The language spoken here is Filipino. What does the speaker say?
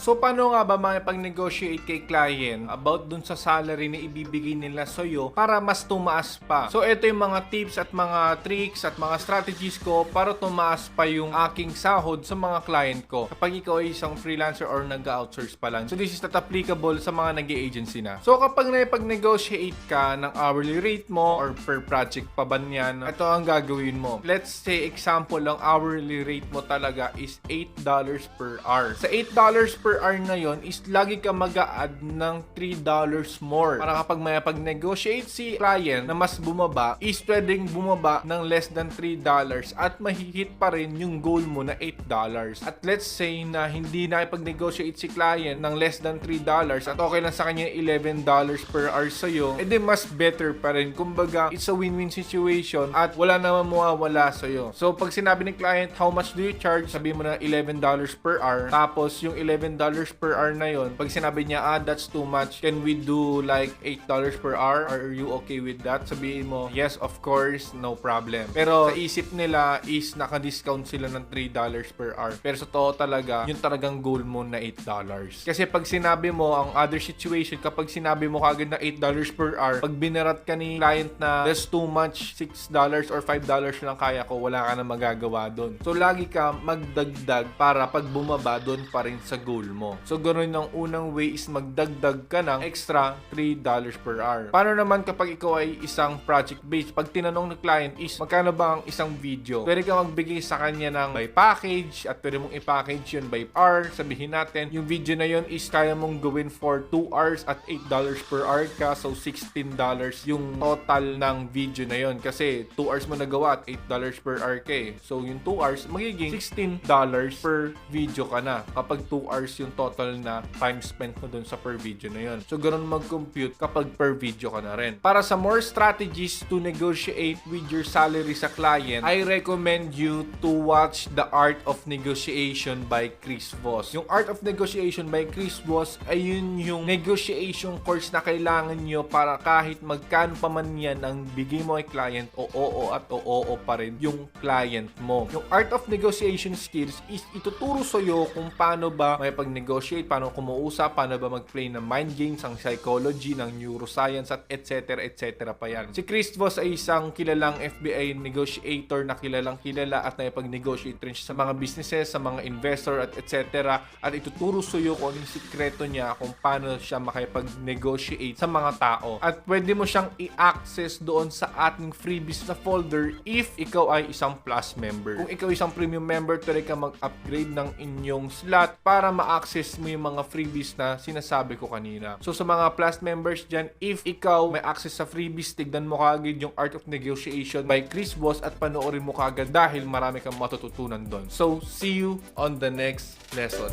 So paano nga ba makipag-negotiate kay client about dun sa salary na ibibigay nila sa'yo para mas tumaas pa? So ito yung mga tips at mga tricks at mga strategies ko para tumaas pa yung aking sahod sa mga client ko kapag ikaw ay isang freelancer or nag-outsource pa lang. So this is not applicable sa mga nag-agency na. So kapag nakipag-negotiate ka ng hourly rate mo or per project pa ba yan, ito ang gagawin mo. Let's say example, ang hourly rate mo talaga is $8 per hour. Sa $8 per hour na yon is lagi ka mag-a-add ng $3 more. Para kapag may pag-negotiate si client na mas bumaba, is pwedeng bumaba ng less than $3 at mahihit pa rin yung goal mo na $8. At let's say na hindi nakipag-negotiate si client ng less than $3 at okay lang sa kanya $11 per hour sa'yo, edi mas better pa rin. Kumbaga, it's a win-win situation at wala naman mawawala sa'yo. So, pag sinabi ng client, how much do you charge? Sabi mo na $11 per hour. Tapos, yung $11 per hour na yon, pag sinabi niya, that's too much. Can we do like $8 per hour? Are you okay with that? Sabihin mo, yes, of course, no problem. Pero, sa isip nila is naka-discount sila ng $3 per hour. Pero sa totoo talaga, yung talagang goal mo na $8. Kasi pag sinabi mo, ang other situation, kapag sinabi mo kagad na $8 per hour, pag binarat ka ni client na that's too much, $6 or $5 lang kaya ko, wala ka na magagawa doon. So, lagi ka magdagdag para pag bumaba doon pa rin sa goal mo. So, ganoon ang unang way is magdagdag ka ng extra $3 per hour. Paano naman kapag ikaw ay isang project-based? Pag tinanong ng client is, magkano ba ang isang video? Pwede ka magbigay sa kanya ng by package at pwede mong i-package yun by hour. Sabihin natin, yung video na yun is kaya mong gawin for 2 hours at $8 per hour ka. So, $16 yung total ng video na yun. Kasi 2 hours mo nagawa at $8 per hour ka eh. So, yung 2 hours, magiging $16 per video ka na. Kapag 2 hours yung total na time spent mo dun sa per video na yun. So, ganun mag-compute kapag per video ka na rin. Para sa more strategies to negotiate with your salary sa client, I recommend you to watch The Art of Negotiation by Chris Voss. Yung Art of Negotiation by Chris Voss ay yun yung negotiation course na kailangan nyo para kahit magkano pa man yan ang bigay mo kay client o oo at oo pa rin yung client mo. Yung Art of Negotiation skills is ituturo sa'yo kung paano ba may pag-negotiate, paano kumuusap, paano ba mag-play ng mind games, ang psychology, ng neuroscience at etc. pa yan. Si Chris Voss ay isang kilalang FBI negotiator na kilalang kilala at nakipag-negotiate rin siya sa mga businesses, sa mga investor at etc. At ituturo sa'yo kung anong sikreto niya kung paano siya makipag-negotiate sa mga tao. At pwede mo siyang i-access doon sa ating freebies na folder if ikaw ay isang plus member. Kung ikaw isang premium member, pwede ka mag-upgrade ng inyong slot para ma-access mo yung mga freebies na sinasabi ko kanina. So sa mga plus members dyan, if ikaw may access sa freebies, tignan mo kagad yung Art of Negotiation by Chris Voss at panoorin mo kagad dahil marami kang matututunan doon. So see you on the next lesson.